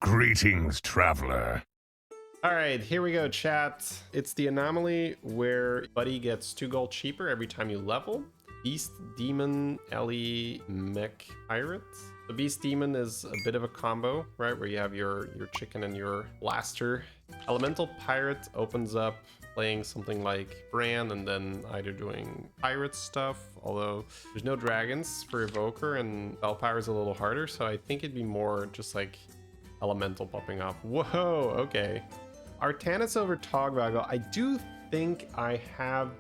Greetings, traveler. All right, here we go, chat. It's the anomaly where Buddy gets 2 gold cheaper every time you level. Beast Demon, Ellie, Mech Pirate. The Beast Demon is a bit of a combo, right? Where you have your chicken and your blaster. Elemental Pirate opens up playing something like Bran and then either doing pirate stuff, although there's no dragons for Evoker and Bell Power is a little harder, so I think it'd be more just like Elemental popping up. Whoa, okay. Artanis over Dogdog. I do think I have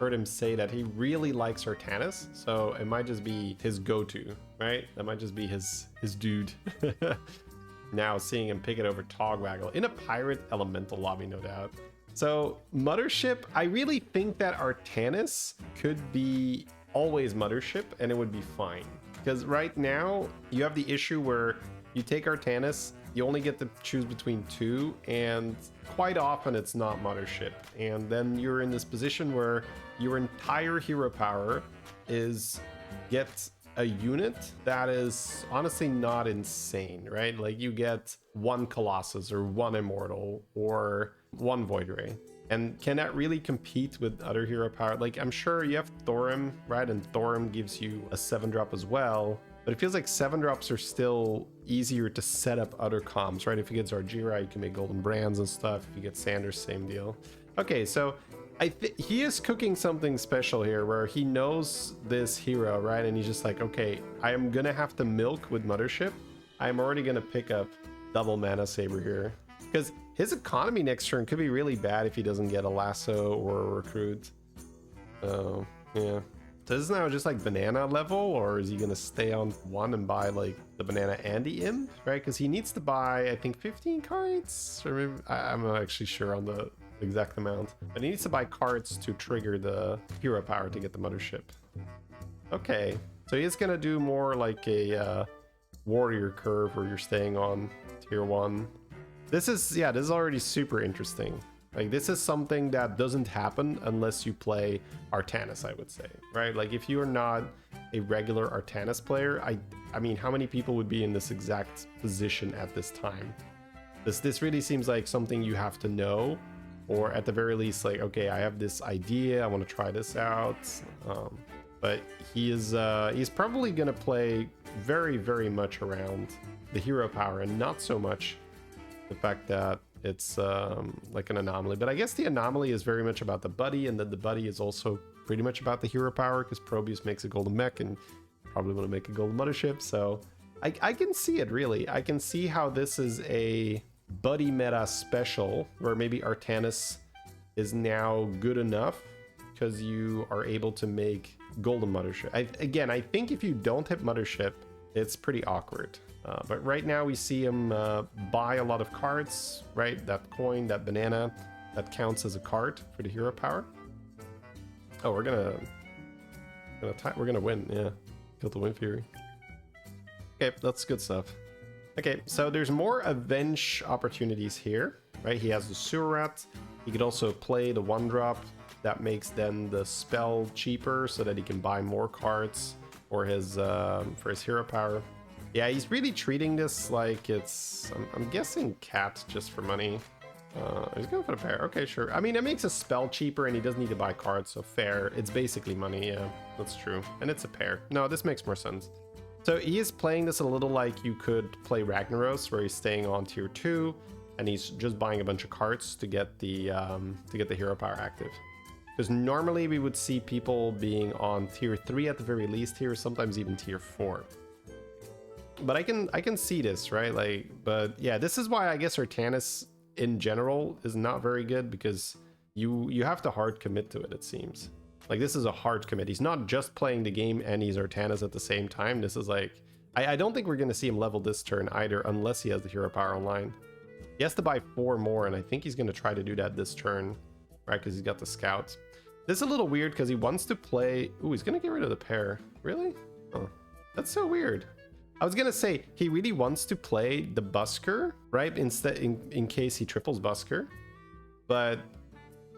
heard him say that he really likes Artanis, so it might just be his go-to, right? That might just be his dude. Now seeing him pick it over Dogwaggle in a pirate elemental lobby, no doubt. So Mothership, I really think that Artanis could be always Mothership and it would be fine. Because right now you have the issue where you take Artanis, you only get to choose between 2, and quite often it's not Mothership. And then you're in this position where your entire hero power is get a unit that is honestly not insane, right? Like you get 1 Colossus or 1 Immortal or 1 Void Ray. And can that really compete with other hero power? Like I'm sure you have Thorim, right? And Thorim gives you a 7-drop as well. But it feels like 7-drops are still easier to set up other comms, right? If you get Zargira, you can make golden brands and stuff. If you get Sanders, same deal. Okay, so he is cooking something special here where he knows this hero, right? And he's just like, okay, I am gonna have to milk with Mothership. I'm already gonna pick up double Mana Saber here. Because his economy next turn could be really bad if he doesn't get a lasso or a recruit. So, yeah. So this is now just like banana level, or is he gonna stay on 1 and buy like the banana and the imp, right? Because he needs to buy, I think, 15 cards, or maybe, I'm not actually sure on the exact amount, but he needs to buy cards to trigger the hero power to get the Mothership. Okay, so he's gonna do more like a warrior curve where you're staying on tier 1. This is already super interesting. Like this is something that doesn't happen unless you play Artanis, I would say, right? Like if you are not a regular Artanis player, I mean, how many people would be in this exact position at this time? This really seems like something you have to know, or at the very least, like, okay, I have this idea, I want to try this out. But he's probably gonna play very, very much around the hero power and not so much the fact that it's like an anomaly. But I guess the anomaly is very much about the buddy, and then the buddy is also pretty much about the hero power because Probius makes a golden mech and probably want to make a golden Mothership. So I can see it, really. I can see how this is a buddy meta special where maybe Artanis is now good enough because you are able to make golden Mothership. Again, I think if you don't hit Mothership, it's pretty awkward. But right now we see him buy a lot of cards, right? That coin, that banana, that counts as a card for the hero power. Oh, we're gonna win, yeah. Kill the Wind Fury. Okay, that's good stuff. Okay, so there's more avenge opportunities here, right? He has the Sewer Rat. He could also play the 1-drop that makes then the spell cheaper so that he can buy more cards for his hero power. Yeah, he's really treating this like it's, I'm guessing cat just for money. He's going for a pair. Okay, sure. I mean, it makes a spell cheaper and he doesn't need to buy cards, so fair. It's basically money, yeah, that's true. And it's a pair. No, this makes more sense. So he is playing this a little like you could play Ragnaros, where he's staying on tier 2 and he's just buying a bunch of cards to get the hero power active. Because normally we would see people being on tier 3 at the very least here, sometimes even tier 4. But I can see this, right? Like, but yeah, this is why I guess Artanis in general is not very good, because you have to hard commit to it, it seems. Like this is a hard commit. He's not just playing the game and he's Artanis at the same time. This is like, I don't think we're gonna see him level this turn either unless he has the hero power online. He has to buy 4 more, and I think he's gonna try to do that this turn, right? Because he's got the scouts. This is a little weird because he wants to play, ooh, he's gonna get rid of the pair. Really? Oh, that's so weird. I was gonna say he really wants to play the Busker, right? Instead, in case he triples Busker, but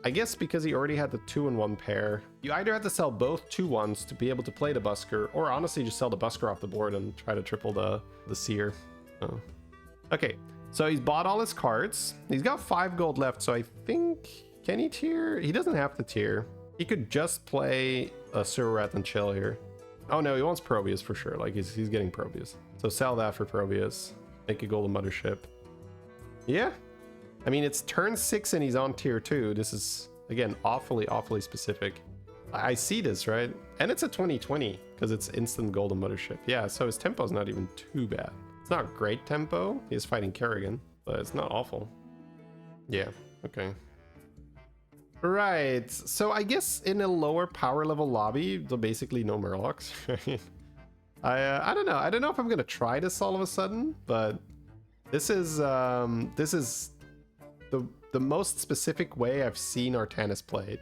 I guess because he already had the 2-in-1 pair, you either have to sell both 2-1s to be able to play the Busker, or honestly just sell the Busker off the board and try to triple the Seer. Oh. Okay, So he's bought all his cards. He's got 5 gold left, so I think... Can he tier? He doesn't have to tier. He could just play a Sewer Rat and chill here. Oh no, he wants Probius for sure. Like he's getting Probius. So sell that for Probius. Make a Golden Mothership. Yeah. I mean, it's turn 6 and he's on tier 2. This is, again, awfully specific. I see this, right? And it's a 2020 because it's instant Golden Mothership. Yeah, so his tempo's not even too bad. It's not great tempo. He's fighting Kerrigan, but it's not awful. Yeah, okay. Right, so I guess in a lower power level lobby, there'll basically no Murlocs. I don't know. I don't know if I'm gonna try this all of a sudden, but this is the most specific way I've seen Artanis played,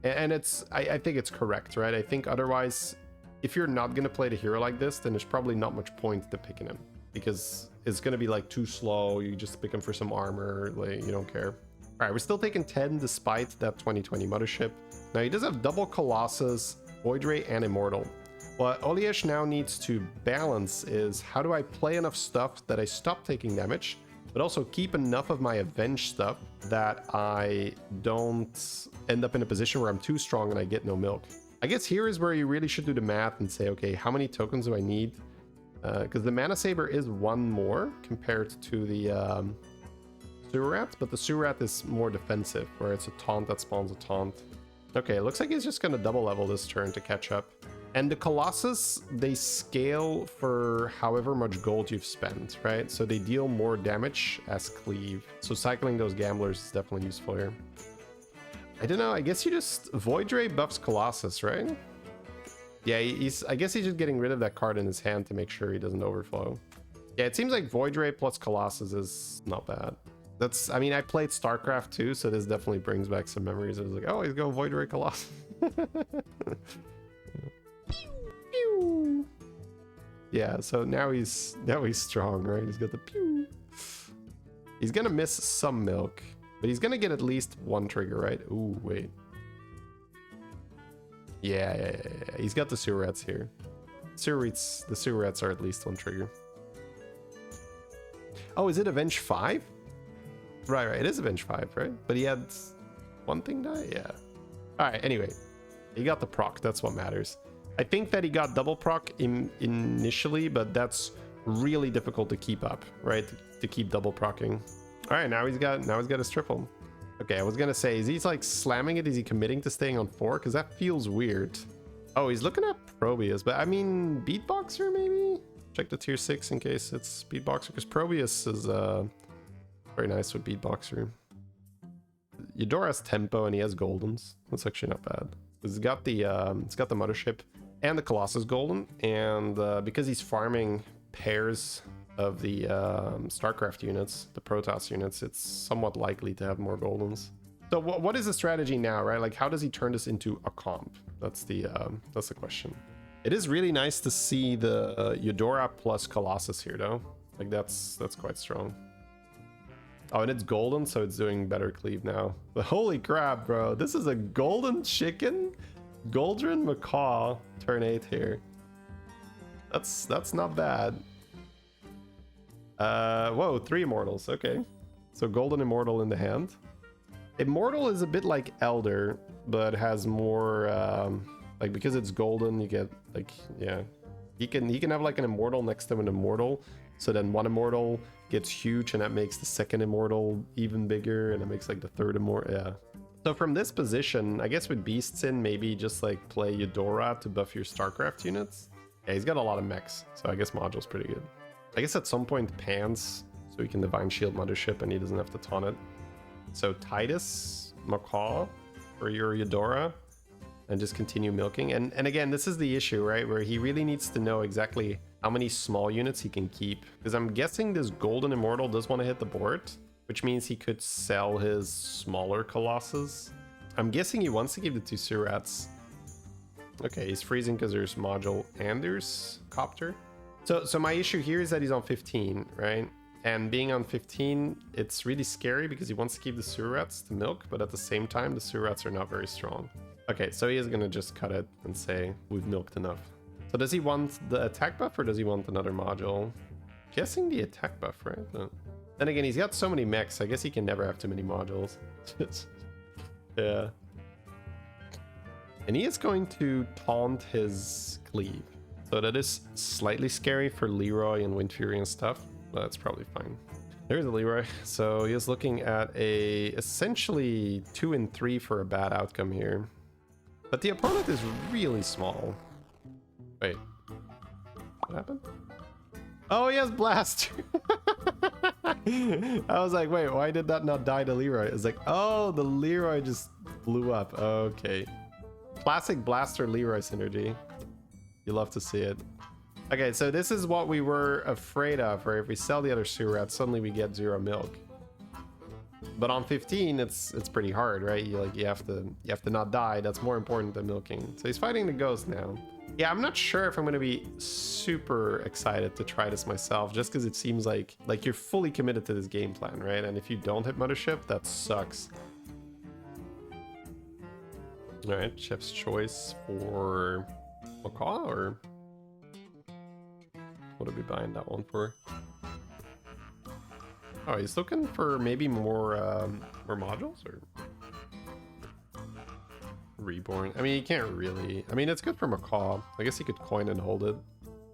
and it's I think it's correct, right? I think otherwise, if you're not gonna play the hero like this, then there's probably not much point to picking him because it's gonna be like too slow. You just pick him for some armor, like you don't care. All right, we're still taking 10 despite that 2020 Mothership. Now he does have double Colossus, Void Ray, and Immortal. What Oliech now needs to balance is how do I play enough stuff that I stop taking damage, but also keep enough of my Avenge stuff that I don't end up in a position where I'm too strong and I get no milk. I guess here is where you really should do the math and say, okay, how many tokens do I need? Because the Mana Saber is 1 more compared to the Sewer Rat, but the Sewer Rat is more defensive, where it's a taunt that spawns a taunt. Okay, it looks like he's just gonna double level this turn to catch up. And the Colossus, they scale for however much gold you've spent, right? So they deal more damage as cleave. So cycling those gamblers is definitely useful here. I don't know, I guess you just... Void Ray buffs Colossus, right? Yeah, I guess he's just getting rid of that card in his hand to make sure he doesn't overflow. Yeah, it seems like Void Ray plus Colossus is not bad. That's, I mean, I played StarCraft too, so this definitely brings back some memories. I was like, oh, he's going Void Ray Colossus. Pew. Yeah, so now he's strong, right? He's got the pew. He's gonna miss some milk, but he's gonna get at least 1 trigger, right? Ooh, wait. Yeah. He's got the Sewer Rats here. The Sewer Rats are at least 1 trigger. Oh, is it Avenge 5? Right, it is Avenge 5, right? But he had 1 thing die? Yeah. Alright, anyway. He got the proc, that's what matters. I think that he got double proc initially, but that's really difficult to keep up, right? To keep double procking. Alright, now he's got his triple. Okay, I was gonna say, is he like slamming it? Is he committing to staying on 4? Because that feels weird. Oh, he's looking at Probius, but I mean, Beatboxer maybe? Check the tier 6 in case it's Beatboxer, because Probius is very nice with Beatboxer. Eudora has tempo and he has goldens. That's actually not bad. It's got the Mothership and the Colossus golden, and because he's farming pairs of the StarCraft units, the Protoss units, it's somewhat likely to have more goldens. So what is the strategy now, right? Like, how does he turn this into a comp? That's the question. It is really nice to see the Eudora plus Colossus here, though. Like, that's quite strong. Oh, and it's golden, so it's doing better cleave now. But holy crap, bro. This is a golden chicken? Goldren Macaw, turn 8 here. That's not bad. Whoa, 3 Immortals, okay. So golden Immortal in the hand. Immortal is a bit like Elder, but has more, like, because it's golden, you get, like, yeah. He can have, like, an Immortal next to an Immortal, so then 1 Immortal gets huge, and that makes the 2nd Immortal even bigger, and it makes, like, the 3rd Immortal, yeah. So from this position, I guess with Beasts in, maybe just, like, play Eudora to buff your StarCraft units. Yeah, he's got a lot of mechs, so I guess Module's pretty good. I guess at some point Pans, so he can Divine Shield Mothership, and he doesn't have to taunt it. So Titus, Macaw, for your Eudora, and just continue milking. And again, this is the issue, right? Where he really needs to know exactly how many small units he can keep. Because I'm guessing this Golden Immortal does want to hit the board, which means he could sell his smaller Colossus. I'm guessing he wants to keep the 2 Sewer Rats. Okay, he's freezing because there's Module and there's Copter. So my issue here is that he's on 15, right? And being on 15, it's really scary because he wants to keep the Sewer Rats to milk, but at the same time, the Sewer Rats are not very strong. Okay, so he is going to just cut it and say, we've milked enough. So does he want the attack buff or does he want another module? Guessing the attack buff, right? Then again, he's got so many mechs. I guess he can never have too many modules. Yeah. And he is going to taunt his cleave. So that is slightly scary for Leroy and Wind Fury and stuff, but that's probably fine. There's a Leroy. So he is looking at a essentially 2 and 3 for a bad outcome here. But the opponent is really small. Wait. What happened? Oh, he has Blast! I was like, wait, why did that not die to Leroy? It's like, oh, the Leroy just blew up. Okay. Classic Blaster Leroy synergy. You love to see it. Okay, so this is what we were afraid of, right? If we sell the other sewer rat, suddenly we get 0 milk. But on 15, it's pretty hard, right? You have to not die. That's more important than milking. So he's fighting the ghost now. Yeah, I'm not sure if I'm gonna be super excited to try this myself, just because it seems like you're fully committed to this game plan, right? And if you don't hit Mothership, that sucks. All right, Chef's Choice for Macaw, or what are we buying that one for? Oh, he's looking for maybe more modules, or Reborn. I mean, he can't really. I mean, it's good for Macaw. I guess he could coin and hold it.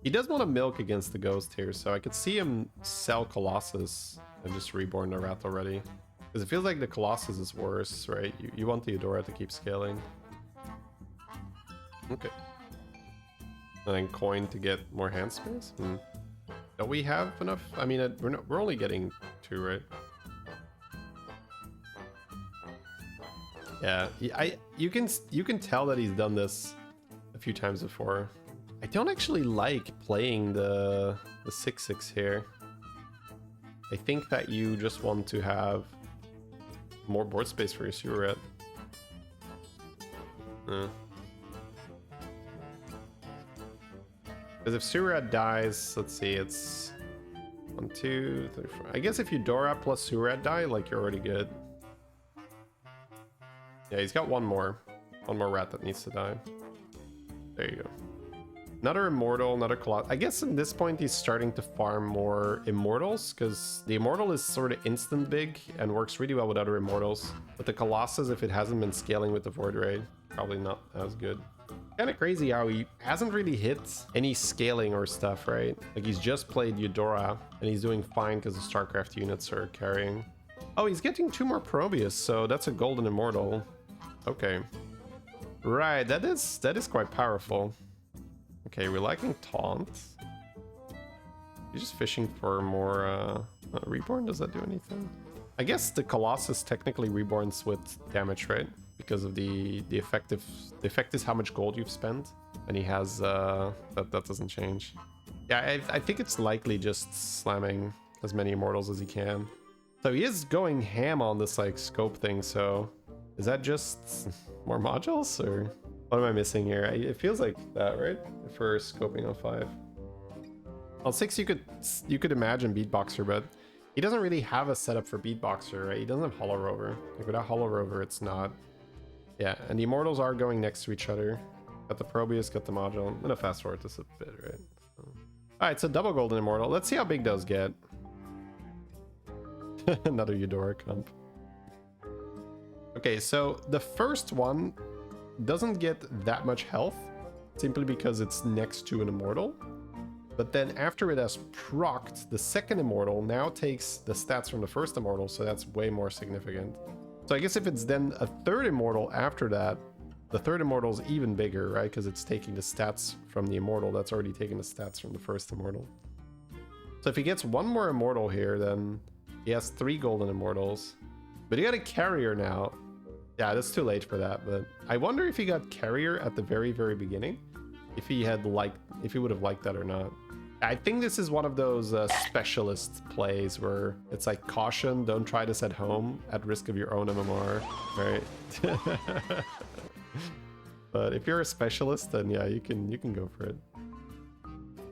He does want to milk against the ghost here, so I could see him sell Colossus and just Reborn the rat already. Because it feels like the Colossus is worse, right? You want the Eudora to keep scaling. Okay. And then coin to get more hand space? Don't we have enough? I mean, we're only getting 2, right? Yeah, you can tell that he's done this a few times before. I don't actually like playing the 6/6 here. I think that you just want to have more board space for your sewer rat. Because if sewer rat dies, let's see, it's 1, 2, 3, 4. I guess if you Dora plus sewer rat die, like, you're already good. Yeah, he's got one more rat that needs to die. There you go. Another Immortal, another Colossus. I guess at this point he's starting to farm more Immortals, because the Immortal is sort of instant big and works really well with other Immortals. But the Colossus, if it hasn't been scaling with the Void Raid, probably not as good. Kind of crazy how he hasn't really hit any scaling or stuff, right? Like, he's just played Eudora and he's doing fine because the StarCraft units are carrying. Oh, he's getting 2 more Probius, so that's a golden Immortal. Okay. Right, that is quite powerful. Okay, we're liking Taunt. You're just fishing for more Reborn. Does that do anything? I guess the Colossus technically reborns with damage, right? Because of the effect is how much gold you've spent, and he has that doesn't change. Yeah, I think it's likely just slamming as many Immortals as he can. So he is going ham on this like scope thing. So is that just more modules, or what am I missing here? It feels like that, right? For scoping on 5. On 6 you could imagine Beatboxer, but he doesn't really have a setup for Beatboxer, right? He doesn't have Hollow Rover. Like, without Hollow Rover, it's not. Yeah, and the Immortals are going next to each other. Got the Probius, got the module. I'm gonna fast forward this a bit, right? So. Alright, so double golden Immortal. Let's see how big those get. Another Eudora comp. Okay, so the first one doesn't get that much health, simply because it's next to an Immortal. But then after it has procced, the second Immortal now takes the stats from the first Immortal, so that's way more significant. So I guess if it's then a third Immortal after that, the third Immortal is even bigger, right? Because it's taking the stats from the Immortal that's already taken the stats from the first Immortal. So if he gets one more Immortal here, then he has 3 golden Immortals. But he got a Carrier now. Yeah, that's too late for that, but I wonder if he got Carrier at the very, very beginning. If he would have liked that or not. I think this is one of those specialist plays where it's like, caution, don't try this at home at risk of your own MMR, right? But if you're a specialist, then yeah, you can go for it.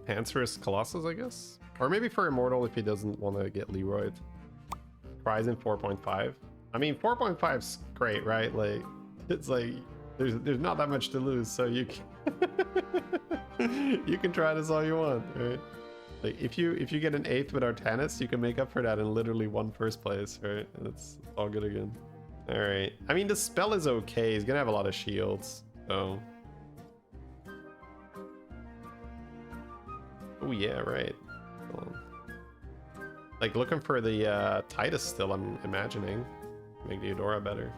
Pancerus Colossus, I guess? Or maybe for Immortal if he doesn't want to get Leroyed. Prize in 4.5. I mean, 4.5's great, right? Like, it's like, there's not that much to lose, so you can you can try this all you want, right? Like if you get an 8th with Artanis, you can make up for that in literally one first place, right? And it's all good again. All right. I mean, the spell is okay. He's gonna have a lot of shields, so. Oh yeah, right. Like looking for the Titus still, I'm imagining. Make the Eudora better.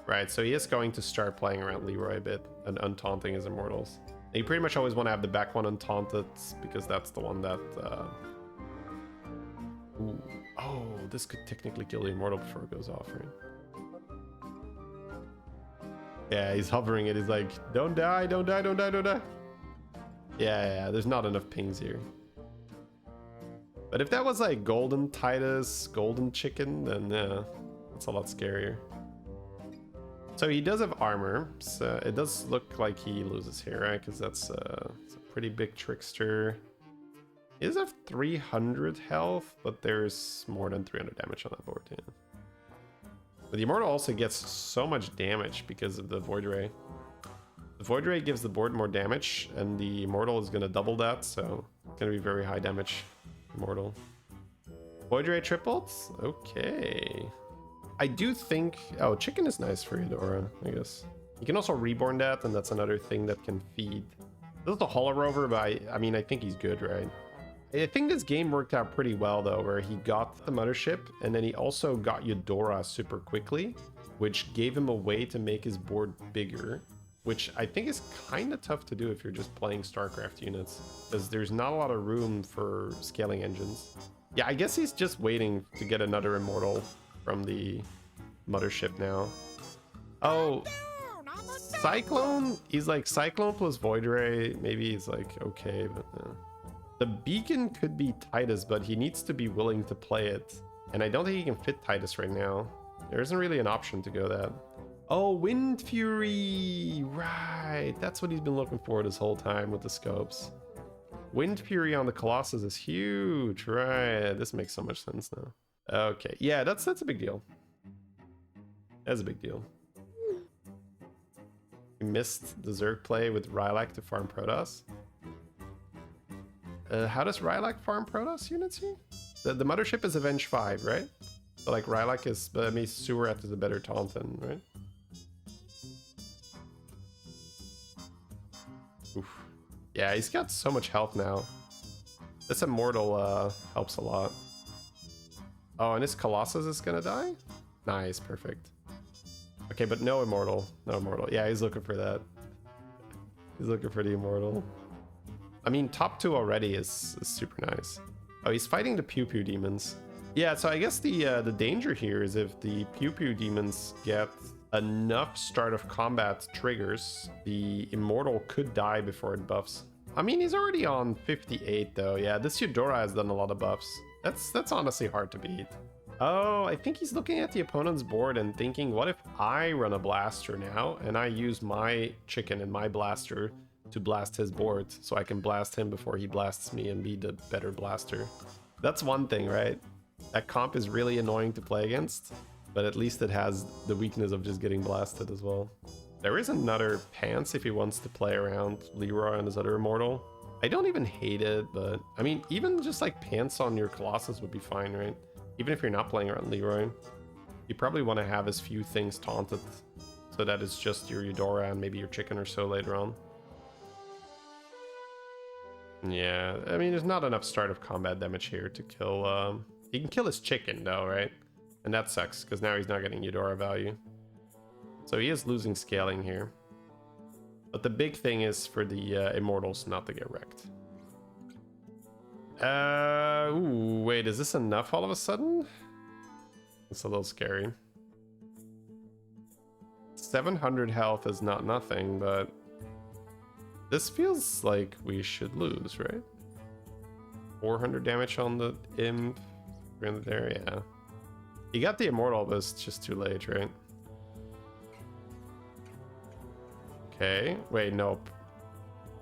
Right, so he is going to start playing around Leroy a bit and untaunting his Immortals. And you pretty much always want to have the back one untaunted because that's the one that... Ooh. Oh, this could technically kill the Immortal before it goes off, right? Yeah, he's hovering it. He's like, don't die, don't die, don't die, don't die. Yeah, there's not enough pings here. But if that was like Golden Titus, Golden Chicken, then yeah, it's a lot scarier. So he does have armor, so it does look like he loses here, right? Because that's it's a pretty big trickster. He does have 300 health, but there's more than 300 damage on that board, yeah. But the Immortal also gets so much damage because of the Void Ray. The Void Ray gives the board more damage, and the Immortal is going to double that, so it's going to be very high damage. Immortal. Void Ray triples? Okay. I do think... Oh, chicken is nice for Eudora, I guess. You can also reborn that, and that's another thing that can feed. This is the Hollow Rover, but I mean, I think he's good, right? I think this game worked out pretty well, though, where he got the Mothership, and then he also got Eudora super quickly, which gave him a way to make his board bigger, which I think is kind of tough to do if you're just playing StarCraft units, because there's not a lot of room for scaling engines. Yeah, I guess he's just waiting to get another Immortal from the Mothership now. Oh, Cyclone? He's like Cyclone plus Void Ray. Maybe he's like okay, but the beacon could be Titus, but he needs to be willing to play it. And I don't think he can fit Titus right now. There isn't really an option to go that. Oh, Wind Fury! Right, that's what he's been looking for this whole time with the scopes. Wind Fury on the Colossus is huge, right? This makes so much sense now. Okay, yeah, that's a big deal. That's a big deal. We missed the Zerg play with Rylak to farm Protoss. How does Rylak farm Protoss units here? The Mothership is Avenge 5, right? So like Rylak is, but I mean Surat is a better Taunton, right? Oof. Yeah, he's got so much health now. This Immortal helps a lot. Oh, and his Colossus is gonna die? Nice, perfect. Okay, but no Immortal. No Immortal. Yeah, he's looking for that. He's looking for the Immortal. I mean, top 2 already is super nice. Oh, he's fighting the Pew Pew demons. Yeah, so I guess the danger here is if the Pew Pew demons get enough start of combat triggers, the Immortal could die before it buffs. I mean, he's already on 58 though. Yeah, this Eudora has done a lot of buffs. That's honestly hard to beat. Oh, I think he's looking at the opponent's board and thinking, what if I run a blaster now and I use my chicken and my blaster to blast his board so I can blast him before he blasts me and be the better blaster. That's one thing, right? That comp is really annoying to play against, but at least it has the weakness of just getting blasted as well. There is another Pants if he wants to play around Leroy and his other Immortal. I don't even hate it, but I mean, even just like Pants on your Colossus would be fine, right? Even if you're not playing around Leroy, you probably want to have as few things taunted so that it's just your Eudora and maybe your chicken or so later on. Yeah, I mean, there's not enough start of combat damage here to kill. He can kill his chicken though, right? And that sucks because now he's not getting Eudora value. So he is losing scaling here. But the big thing is for the Immortals not to get wrecked. Ooh, wait, is this enough all of a sudden? It's a little scary. 700 health is not nothing, but this feels like we should lose, right? 400 damage on the imp. 300 there, yeah. He got the Immortal, but it's just too late, right? Okay, wait, nope.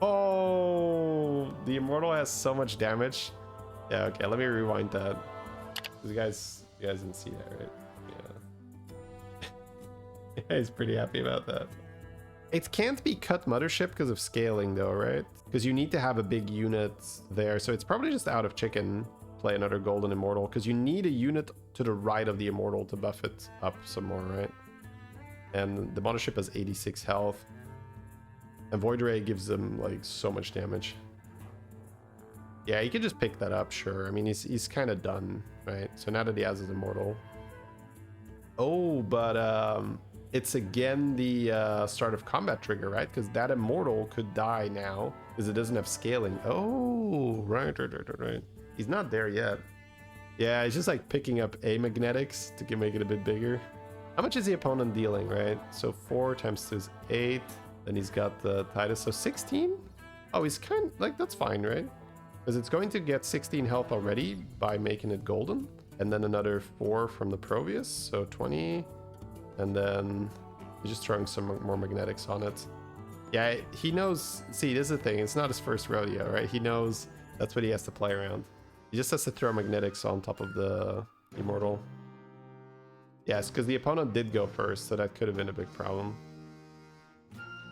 Oh, the Immortal has so much damage. Yeah, okay, let me rewind that. You guys didn't see that, right? Yeah. Yeah, he's pretty happy about that. It can't be cut mothership because of scaling though, right? Because you need to have a big unit there. So it's probably just out of chicken. Play another golden immortal because you need a unit to the right of the immortal to buff it up some more, right? And the mothership has 86 health. And Void Ray gives them like so much damage. Yeah, he could just pick that up, sure. I mean, he's kind of done, right? So now that he has his immortal. Oh, but it's again the start of combat trigger, right? Because that immortal could die now because it doesn't have scaling. Oh, right. He's not there yet. Yeah, he's just like picking up a magnetics to make it a bit bigger. How much is the opponent dealing, right? So 4 times 2 is 8. Then he's got the Titus, so 16? Oh, he's kind of like, that's fine, right? Because it's going to get 16 health already by making it golden. And then another 4 from the Provius, so 20. And then he's just throwing some more magnetics on it. Yeah, he knows. See, this is the thing. It's not his first rodeo, right? He knows that's what he has to play around. He just has to throw magnetics on top of the Immortal. Yes, because the opponent did go first, so that could have been a big problem.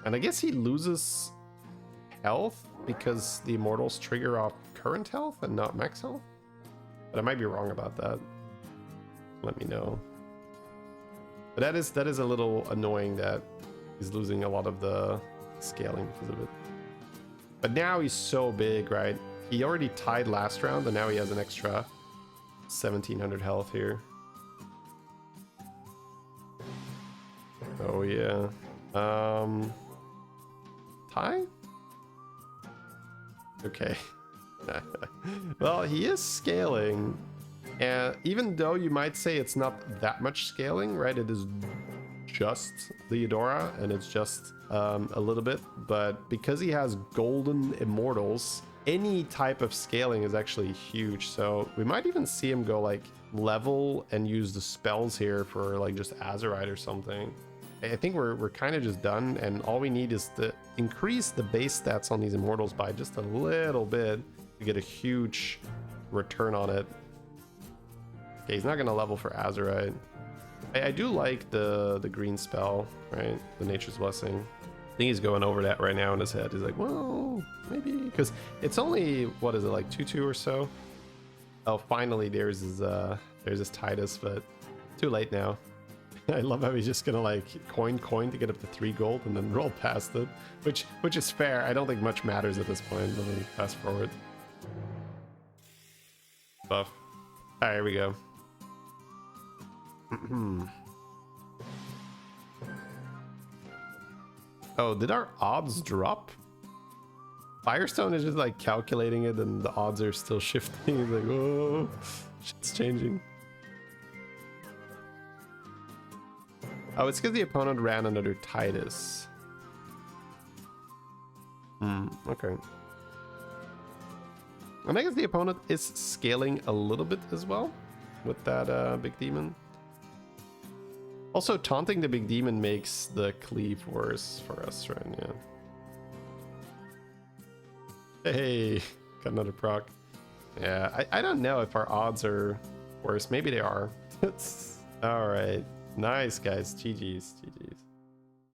And I guess he loses health because the Immortals trigger off current health and not max health. But I might be wrong about that. Let me know. But that is a little annoying that he's losing a lot of the scaling because of it. But now he's so big, right? He already tied last round, and now he has an extra 1700 health here. Oh yeah. Tie? Okay. Well, he is scaling. And even though you might say it's not that much scaling, right? It is just the Eudora, and it's just a little bit. But because he has golden immortals, any type of scaling is actually huge. So we might even see him go like level and use the spells here for like just Azerite or something. I think we're kind of just done, and all we need is to increase the base stats on these immortals by just a little bit to get a huge return on it. Okay, he's not gonna level for Azerite. I do like the green spell, right? The Nature's Blessing. I think he's going over that right now in his head. He's like, well, maybe, because it's only, what is it, like 2/2 or so? Oh, finally there's his Titus, but too late now. I love how he's just gonna like coin to get up to 3 gold and then roll past it, which is fair. I don't think much matters at this point. Let me fast forward. Buff. All right, here we go. Oh, did our odds drop? Firestone is just like calculating it, and the odds are still shifting. It's like, oh, shit's changing. Oh, it's because the opponent ran another Titus. Okay. And I guess the opponent is scaling a little bit as well with that big demon. Also, taunting the big demon makes the cleave worse for us, right? Yeah. Hey, got another proc. Yeah, I don't know if our odds are worse. Maybe they are. All right. Nice, guys. GG's.